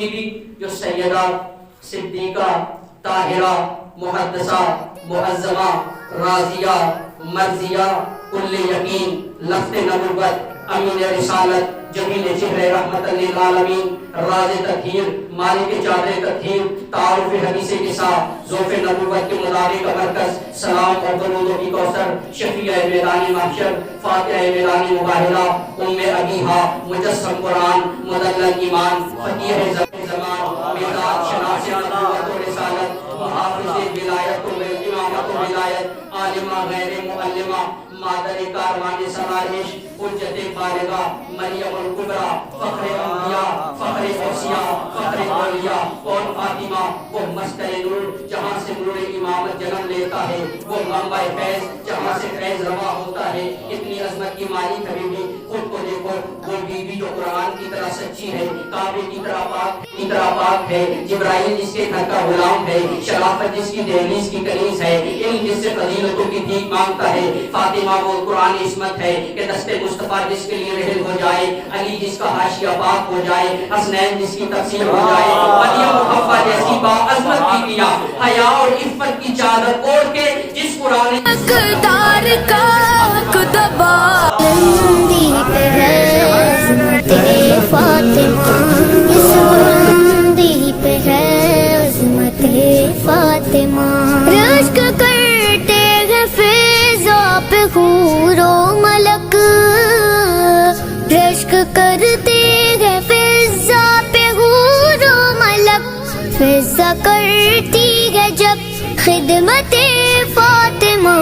بیوی جو سیدہ صدیقہ طاہرہ محدثہ معظمہ راضیہ مرضیہ کل یقین لفظ نبوت امین رسالت جمیل چہرے رحمت للعالمین راز تطہیر مالک چادر تطہیر تعارف حدیث نساء ذوف نبوت کے مدارک مرکز سلام اور درود کی کوثر شفیع میدان محشر فاتحہ میدان مباہلہ ام ابیہا مجسم قرآن مدلل ایمان فقیہ زمان میدان شناس نبوت و رسالت محافظ ولایت و امامت و ولایت عالمہ غیر معلمہ مادر کاروان سرائش حجت بالغہ مریم الکبریٰ فخر انبیاء فخر اوصیاء فخر اولیاء اور فاطمہ وہ مسکن نور جہاں سے نور امامت جنم لیتا ہے، وہ منبع فیض جہاں سے فیض رواں ہوتا ہے۔ اتنی عظمت کی مالک حبیبی خود کو دیکھو، وہ بیوی جو قرآن کی طرح سچی ہے، کعبے کی طرح پاک ہے، جبرائیل جس کے گھر کا غلام ہے، شرافت جس کی دہلیز کی کنیز ہے، علم جس سے فضیلتوں کی بھیک مانگتا ہے، فاطمہ وہ قرآن عصمت ہے کہ دست مصطفیٰ جس کے لیے رحل ہو جائے، علی جس کا حاشیہ پاک ہو جائے، حسنین جس کی تفسیر ہو جائے، مریم حفا جیسی با عظمت بیویاں حیا اور عفت کی چادر اوڑھ کے جس قرآن اقدار کا کتبہ بلندی پہ ہے عظمت فاطمہ، اس بلندی پہ ہے عظمت فاطمہ، رشک کرتے ہیں فضا پہ حور و ملک، رشک کرتے ہیں فضا پہ حور و ملک، فضا کرتی ہے جب خدمت فاطمہ،